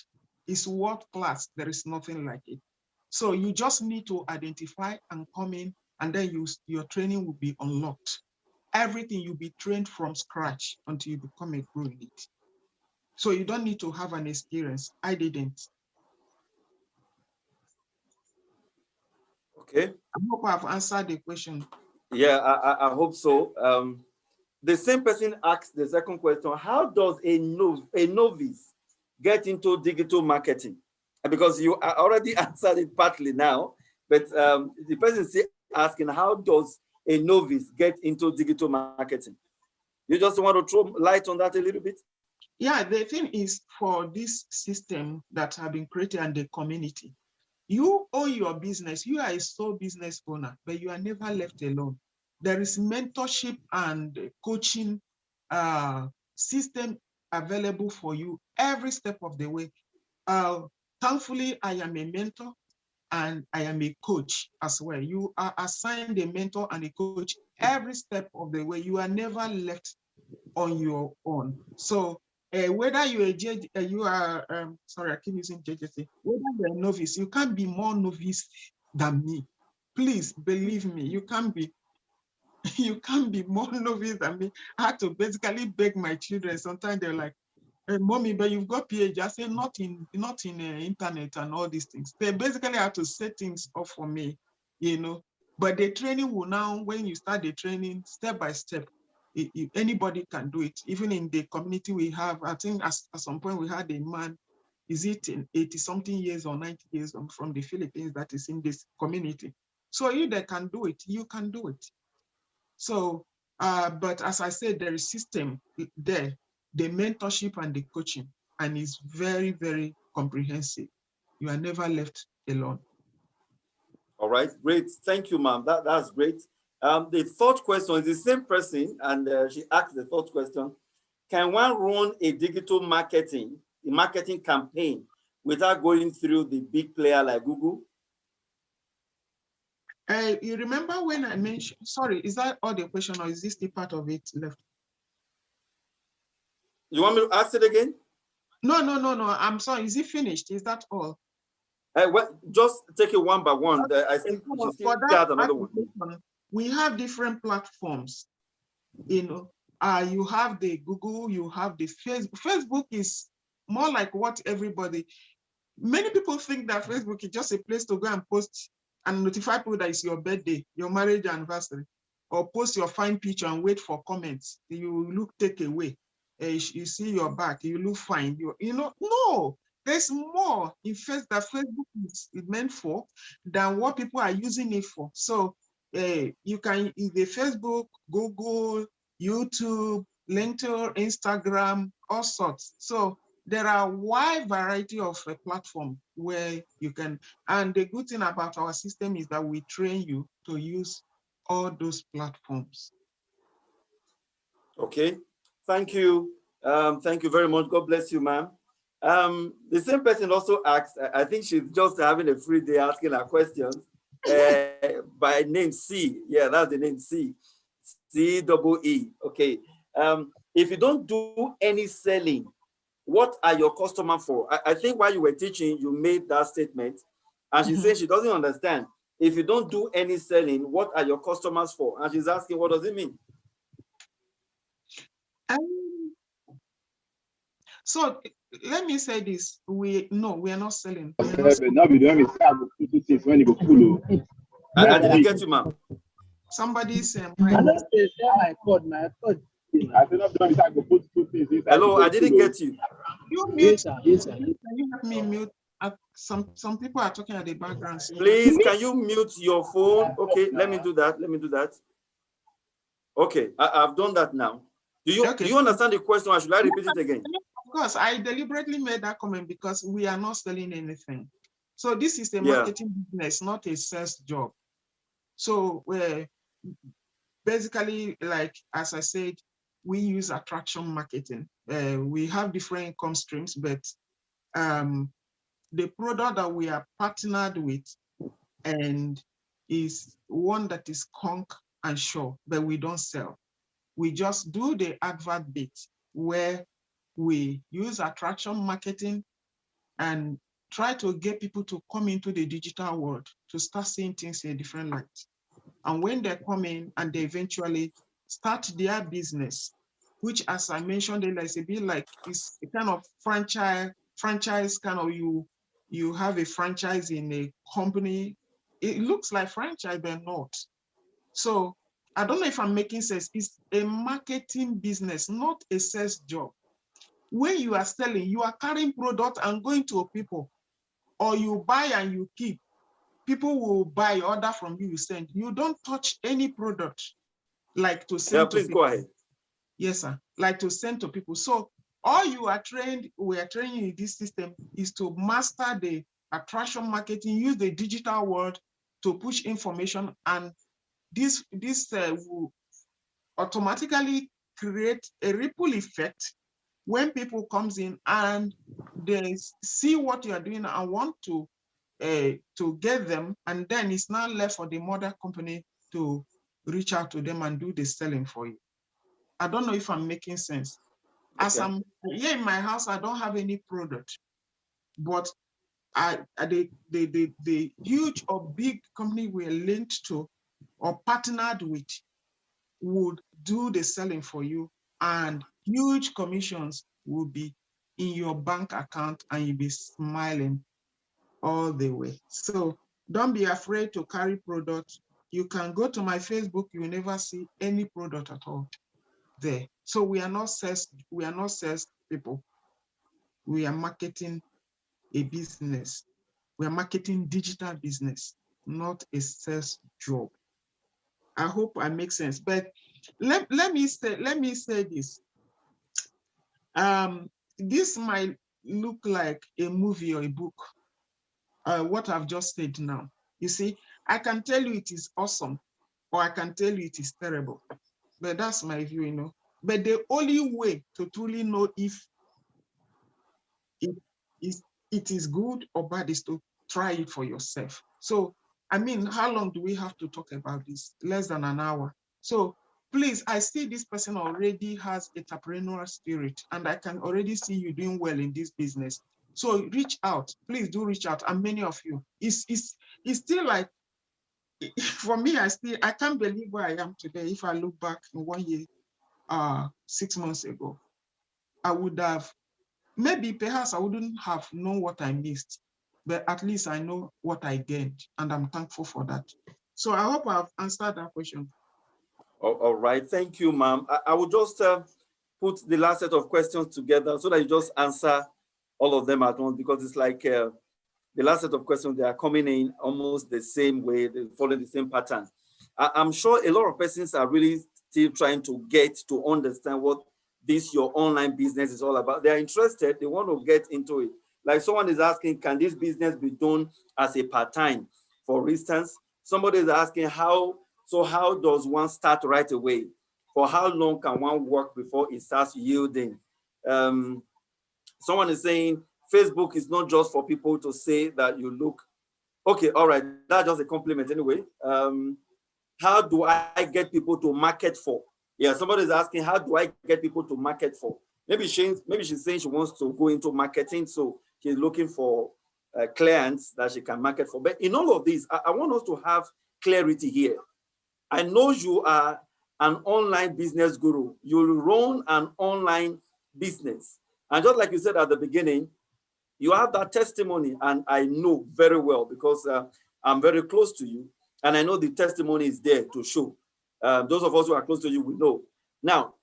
It's world class. There is nothing like it. So you just need to identify and come in, and then your training will be unlocked. Everything you'll be trained from scratch until you become a pro in it. So you don't need to have an experience. I didn't. Okay. I hope I've answered the question. Yeah, I hope so. The same person asked the second question: how does a novice get into digital marketing? Because you already answered it partly now, but the person is still asking, how does a novice get into digital marketing? You just want to throw light on that a little bit? Yeah, the thing is, for this system that have been created and the community, you own your business. You are a sole business owner, but you are never left alone. There is mentorship and coaching system available for you every step of the way. Thankfully, I am a mentor and I am a coach as well. You are assigned a mentor and a coach every step of the way. You are never left on your own. So whether you're sorry, I keep using JJC, whether you're a novice, you can't be more novice than me. Please believe me, you can't be more novice than me. I had to basically beg my children. Sometimes they're like, hey, mommy, but you've got PhD. I say, not in internet and all these things. They basically have to set things up for me, you know. But the training will now, when you start the training, step by step, anybody can do it. Even in the community we have, I think at some point we had a man, is it in 80-something years or 90 years from the Philippines that is in this community. So if they can do it, you can do it. So, but as I said, there is system there, the mentorship and the coaching, and it's very, very comprehensive. You are never left alone. All right, great. Thank you, ma'am. That's great. The third question is the same person, and she asked the third question: can one run a digital marketing campaign without going through the big player like Google? You remember when I mentioned, sorry, is that all the question, or is this the part of it left? You want me to ask it again? No, I'm sorry. Is it finished? Is that all? Well, just take it one by one. I think we still got another one. We have different platforms. You know, you have the Google, you have the Facebook. Facebook is more like what everybody. Many people think that Facebook is just a place to go and post and notify people that it's your birthday, your marriage anniversary, or post your fine picture and wait for comments. You look take away. You see your back, you look fine. You know, no, there's more in fact that Facebook is meant for than what people are using it for. So you can the Facebook, Google, YouTube, LinkedIn, Instagram, all sorts. So there are a wide variety of platforms where you can, and the good thing about our system is that we train you to use all those platforms. Okay, thank you. Thank you very much. God bless you, ma'am. The same person also asked, I think she's just having a free day asking her questions, by name C. Yeah, that's the name C. C-double-E. Okay. If you don't do any selling, what are your customers for? I think while you were teaching, you made that statement, and she said she doesn't understand. If you don't do any selling, what are your customers for? And she's asking, what does it mean? So let me say this: we are not selling. I didn't get you, ma'am. Somebody's hello, I didn't get you. You mute. Can you help me mute Some people are talking at the background. So Please, can you mute your phone? Okay, let me do that. Let me do that. Okay, I've done that now. Do you understand the question, or should I repeat it again? Of course, I deliberately made that comment because we are not selling anything. So this is a marketing business, not a sales job. So we're basically, like, as I said, we use attraction marketing. We have different income streams, but the product that we are partnered with and is one that is conk and sure, but we don't sell. We just do the advert bit where we use attraction marketing and try to get people to come into the digital world to start seeing things in a different light. And when they come in and they eventually start their business, which, as I mentioned earlier, is a bit like it's a kind of franchise kind of, you have a franchise in a company. It looks like franchise, but not. So I don't know if I'm making sense. It's a marketing business, not a sales job. When you are selling, you are carrying product and going to people, or you buy and you keep. People will buy, order from you, you send. You don't touch any product like to send to people. Go ahead. Yes, sir. Like to send to people. So all we are training in this system is to master the attraction marketing, use the digital world to push information, and this will automatically create a ripple effect when people comes in and they see what you are doing and want to get them, and then it's now left for the mother company to reach out to them and do the selling for you. I don't know if I'm making sense. Okay. As I'm here in my house, I don't have any product, but the huge or big company we're linked to or partnered with would do the selling for you, and huge commissions will be in your bank account, and you'll be smiling all the way. So don't be afraid to carry product. You can go to my Facebook, you will never see any product at all there. So we are not sales people. We are marketing a business. We are marketing digital business, not a sales job. I hope I make sense. But let me say this. This might look like a movie or a book. What I've just said now. You see, I can tell you it is awesome, or I can tell you it is terrible. But that's my view, you know. But the only way to truly know if it is good or bad is to try it for yourself. So, I mean, how long do we have to talk about this? Less than an hour. So please, I see this person already has a entrepreneurial spirit, and I can already see you doing well in this business. So reach out, please do reach out. And many of you, it's still like, for me, I can't believe where I am today. If I look back in 1 year, 6 months ago, I would have, maybe perhaps I wouldn't have known what I missed, but at least I know what I gained, and I'm thankful for that. So I hope I've answered that question. All right, thank you, ma'am. I will just put the last set of questions together so that you just answer all of them at once, because it's like the last set of questions, they are coming in almost the same way, they follow the same pattern. I'm sure a lot of persons are really still trying to get to understand what this your online business is all about. They are interested, they want to get into it. Like someone is asking, can this business be done as a part-time? For instance, somebody is asking how does one start right away? For how long can one work before it starts yielding? Someone is saying Facebook is not just for people to say that you look okay. All right, that's just a compliment anyway. How do I get people to market for? Yeah, somebody is asking, how do I get people to market for? Maybe she's saying she wants to go into marketing, so she's looking for clients that she can market for. But in all of this, I want us to have clarity here. I know you are an online business guru. You run an online business. And just like you said at the beginning, you have that testimony, and I know very well because I'm very close to you, and I know the testimony is there to show. Those of us who are close to you will know. Now,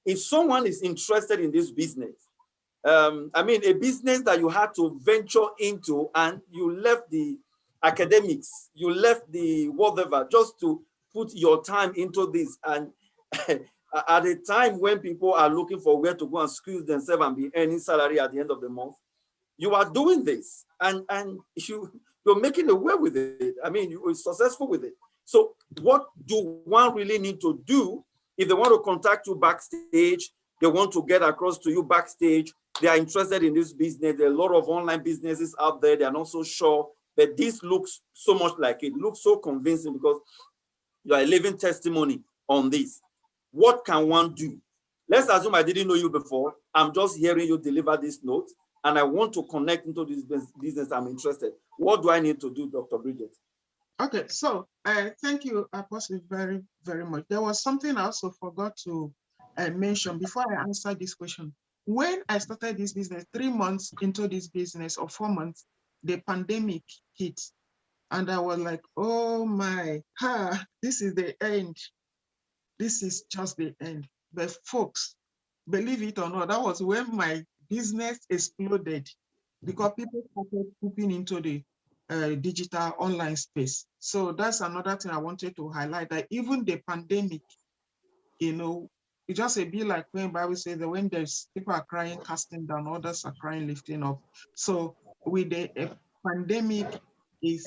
if someone is interested in this business, I mean, a business that you had to venture into and you left the academics, you left the whatever, just to put your time into this. And at a time when people are looking for where to go and squeeze themselves and be earning salary at the end of the month, you are doing this and you're making away with it. I mean, you're successful with it. So what do one really need to do if they want to contact you backstage, they want to get across to you backstage, they are interested in this business. There are a lot of online businesses out there. They are not so sure, but this looks so much like it. Looks so convincing because you are a living testimony on this. What can one do? Let's assume I didn't know you before. I'm just hearing you deliver this note and I want to connect into this business. I'm interested. What do I need to do, Dr. Bridget? Okay, so thank you, Apostle, very, very much. There was something I also forgot to mention before I answer this question. When I started this business, 3 months into this business or 4 months, the pandemic hit. And I was like, oh my, this is the end. This is just the end. But folks, believe it or not, that was when my business exploded because people started pooping into the digital online space. So that's another thing I wanted to highlight, that even the pandemic, you know, it just a bit like when Bible says that when there's people are crying, casting down, others are crying, lifting up. So with the pandemic, it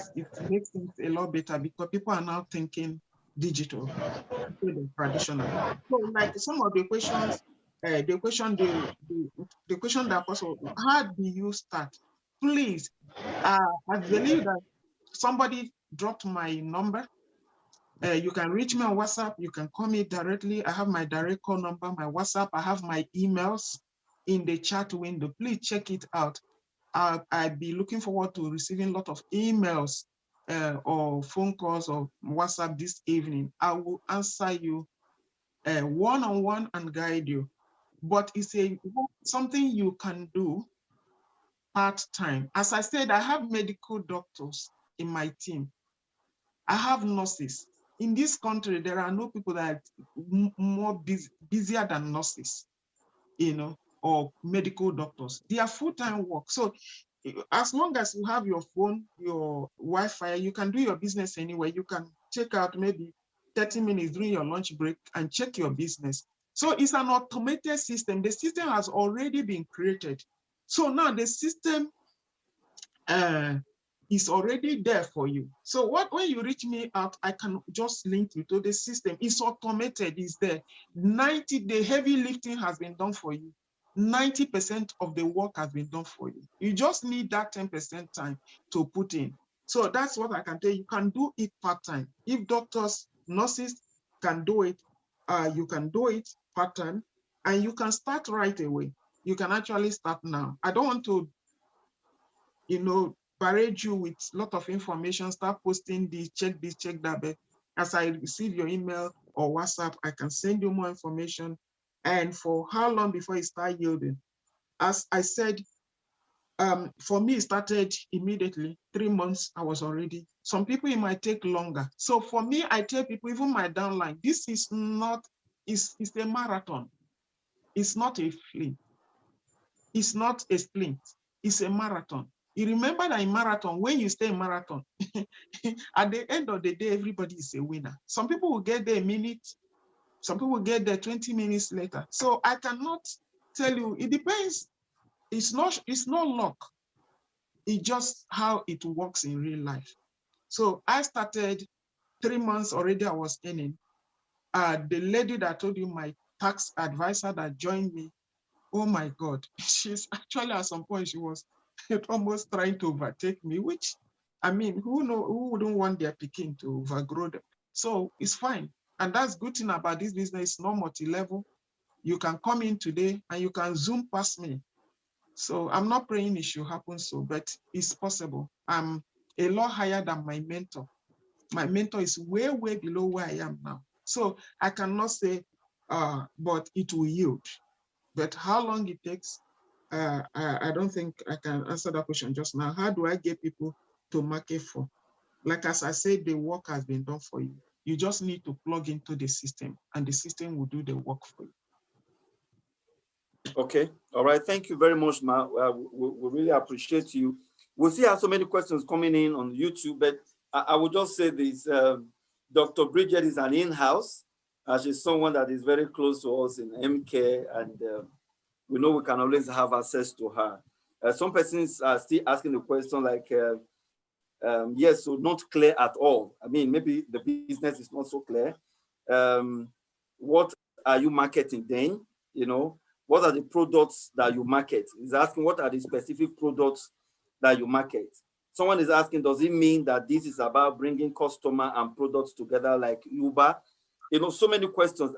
makes things a lot better because people are now thinking digital instead of traditional. So like some of the questions, the question that Apostle, how do you start? Please, I believe that somebody dropped my number. You can reach me on WhatsApp. You can call me directly. I have my direct call number, my WhatsApp. I have my emails in the chat window. Please check it out. I'll be looking forward to receiving a lot of emails or phone calls or WhatsApp this evening. I will answer you one-on-one and guide you. But it's something you can do part-time. As I said, I have medical doctors in my team. I have nurses. In this country, there are no people that are more busier than nurses, you know, or medical doctors. They are full-time work. So as long as you have your phone, your Wi-Fi, you can do your business anywhere. You can check out maybe 30 minutes during your lunch break and check your business. So it's an automated system. The system has already been created. So now the system is already there for you. So when you reach me out, I can just link you to the system. It's automated, it's there. The heavy lifting has been done for you. 90% of the work has been done for you. You just need that 10% time to put in. So that's what I can tell you. You can do it part-time. If doctors, nurses can do it, you can do it part-time, and you can start right away. You can actually start now. I don't want to, you know, barrage you with a lot of information, start posting this, check that. But as I receive your email or WhatsApp, I can send you more information. And for how long before it start yielding? As I said, for me, it started immediately. 3 months, I was already. Some people, it might take longer. So for me, I tell people, even my downline, this is not, it's a marathon. It's not a flint. It's not a splint. It's a marathon. You remember that in marathon, when you stay in marathon, at the end of the day, everybody is a winner. Some people will get there a minute. Some people will get there 20 minutes later. So I cannot tell you, it depends. It's not luck. It's just how it works in real life. So I started 3 months already, I was earning. The lady that told you, my tax advisor that joined me, oh my God, she's actually at some point, she was almost trying to overtake me, which, I mean, who wouldn't want their picking to overgrow them? So it's fine. And that's good thing about this business, it's not multi-level. You can come in today and you can zoom past me. So I'm not praying it should happen so, but it's possible. I'm a lot higher than my mentor. My mentor is way, way below where I am now. So I cannot say, but it will yield. But how long it takes, I don't think I can answer that question just now. How do I get people to market for? Like as I said, the work has been done for you. You just need to plug into the system and the system will do the work for you. Okay. All right. Thank you very much, Ma. We really appreciate you. We'll see how so many questions coming in on YouTube, but I will just say this. Dr. Bridget is an in-house. She's someone that is very close to us in MCare, and we know we can always have access to her. Some persons are still asking the question like, yes, so not clear at all. I mean, maybe the business is not so clear. What are you marketing then? You know, what are the products that you market? He's asking what are the specific products that you market. Someone is asking, does it mean that this is about bringing customer and products together like Uber? You know, so many questions.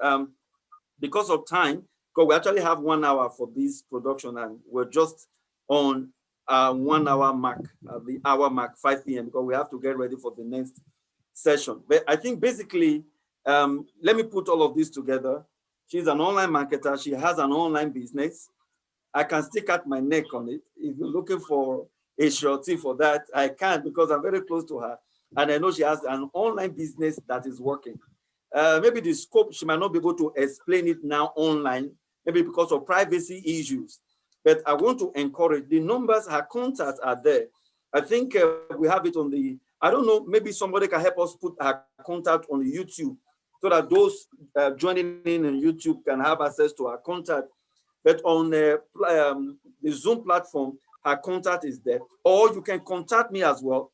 Because of time, because we actually have 1 hour for this production and we're just on 1 hour mark, the hour mark, 5 p.m. because we have to get ready for the next session. But I think basically, let me put all of this together. She's an online marketer. She has an online business. I can stick out my neck on it. If you're looking for a shorty for that, I can because I'm very close to her. And I know she has an online business that is working. Maybe the scope, she might not be able to explain it now online, maybe because of privacy issues. But I want to encourage, the numbers, her contacts are there. I think we have it on the, I don't know, maybe somebody can help us put her contact on the YouTube so that those joining in on YouTube can have access to her contact. But on the Zoom platform, her contact is there. Or you can contact me as well.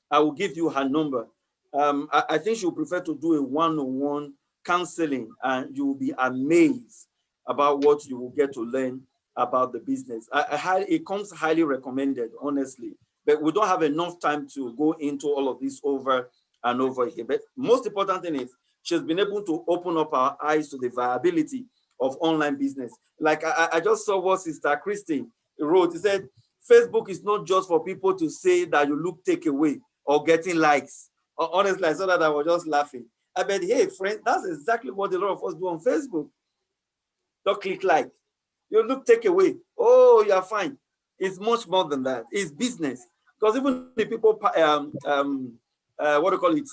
I will give you her number. I think she will prefer to do a one-on-one counseling, and you will be amazed about what you will get to learn about the business. It comes highly recommended, honestly, but we don't have enough time to go into all of this over and over again. But most important thing is she's been able to open up our eyes to the viability of online business. Like I just saw what Sister Christine wrote. He said, Facebook is not just for people to say that you look takeaway or getting likes. Honestly, I saw that I was just laughing. I bet, hey, friend, that's exactly what a lot of us do on Facebook. Don't click like. You look takeaway. Oh, you're fine. It's much more than that. It's business. Because even the people, what do you call it,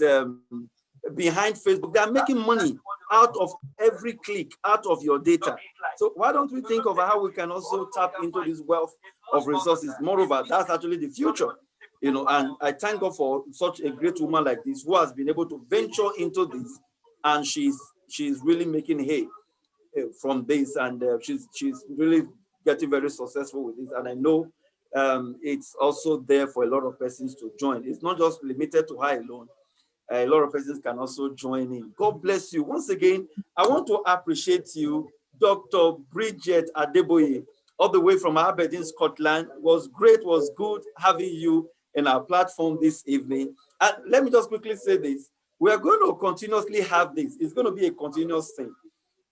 behind Facebook, they are making money out of every click, out of your data. So why don't we think of how we can also tap into this wealth of resources? Moreover, that's actually the future. You know, and I thank God for such a great woman like this who has been able to venture into this, and she's really making hay from this, and she's really getting very successful with this. And I know it's also there for a lot of persons to join. It's not just limited to her alone. A lot of persons can also join in. God bless you. Once again, I want to appreciate you, Dr. Bridget Adeboye, all the way from Aberdeen, Scotland. It was great, was good having you in our platform this evening. And let me just quickly say this. We are going to continuously have this. It's going to be a continuous thing.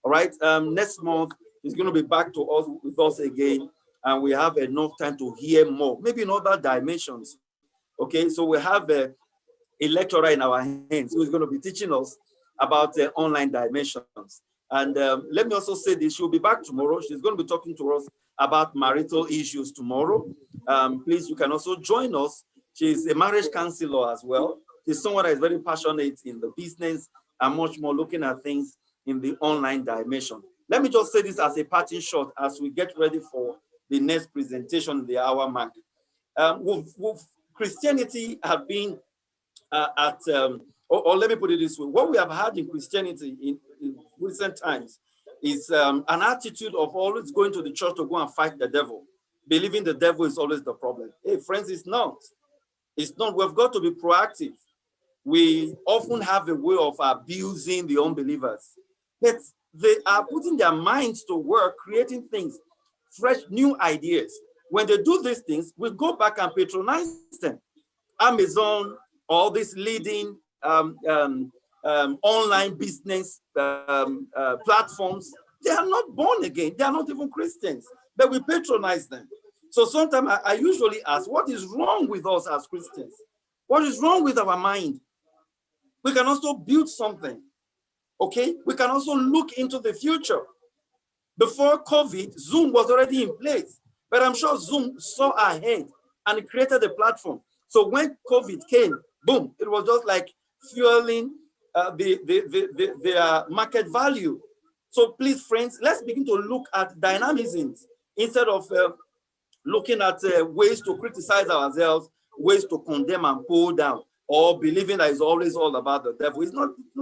All right. Next month, he's going to be back to us with us again. And we have enough time to hear more, maybe in other dimensions. Okay. So we have a lecturer in our hands who is going to be teaching us about the online dimensions. And let me also say this, she'll be back tomorrow. She's going to be talking to us about marital issues tomorrow. Please, you can also join us. She's a marriage counselor as well. She's someone that is very passionate in the business and much more looking at things in the online dimension. Let me just say this as a parting shot as we get ready for the next presentation, the hour mark. Christianity have been or let me put it this way, what we have had in Christianity in recent times is an attitude of always going to the church to go and fight the devil, believing the devil is always the problem. Hey, friends, it's not. It's not. We've got to be proactive. We often have a way of abusing the unbelievers, but they are putting their minds to work, creating things, fresh, new ideas. When they do these things, we go back and patronize them. Amazon, all these leading online business platforms, they are not born again. They are not even Christians, but we patronize them. So sometimes I usually ask, what is wrong with us as Christians? What is wrong with our mind? We can also build something, okay? We can also look into the future. Before COVID, Zoom was already in place, but I'm sure Zoom saw ahead and it created a platform. So when COVID came, boom, it was just like fueling their market value. So please, friends, let's begin to look at dynamisms instead of looking at ways to criticize ourselves, ways to condemn and pull down, or believing that it's always all about the devil. It's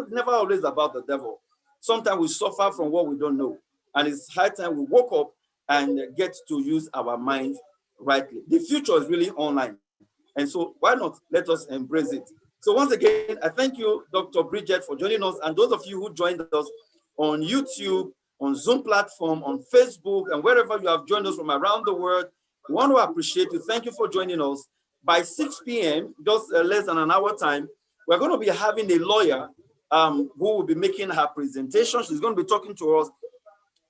never always about the devil. Sometimes we suffer from what we don't know. And it's high time we woke up and get to use our mind rightly. The future is really online. And so why not let us embrace it? So once again, I thank you, Dr. Bridget, for joining us. And those of you who joined us on YouTube, on Zoom platform, on Facebook, and wherever you have joined us from around the world, we want to appreciate you. Thank you for joining us. By 6 p.m., just less than an hour time, we're going to be having a lawyer who will be making her presentation. She's going to be talking to us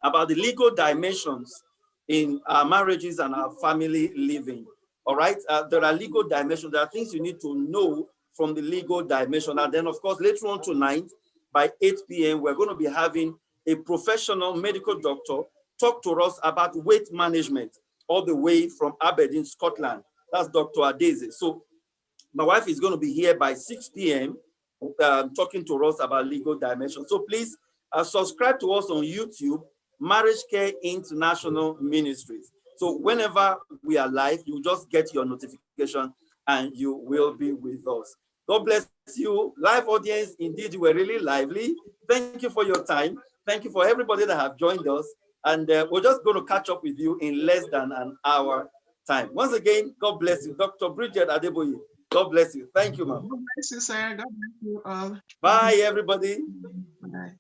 about the legal dimensions in our marriages and our family living. All right, there are legal dimensions. There are things you need to know from the legal dimension. And then, of course, later on tonight, by 8 p.m., we're going to be having a professional medical doctor talk to us about weight management all the way from Aberdeen, Scotland. That's Dr. Adeze. So my wife is going to be here by 6 p.m. Talking to us about legal dimensions. So please subscribe to us on YouTube, Marriage Care International Ministries. So whenever we are live, you just get your notification and you will be with us. God bless you. Live audience, indeed, you were really lively. Thank you for your time. Thank you for everybody that have joined us. And we're just going to catch up with you in less than an hour time. Once again, God bless you. Dr. Bridget Adeboye, God bless you. Thank you, ma'am. God bless you, sir. God bless you all. Bye, everybody. Bye.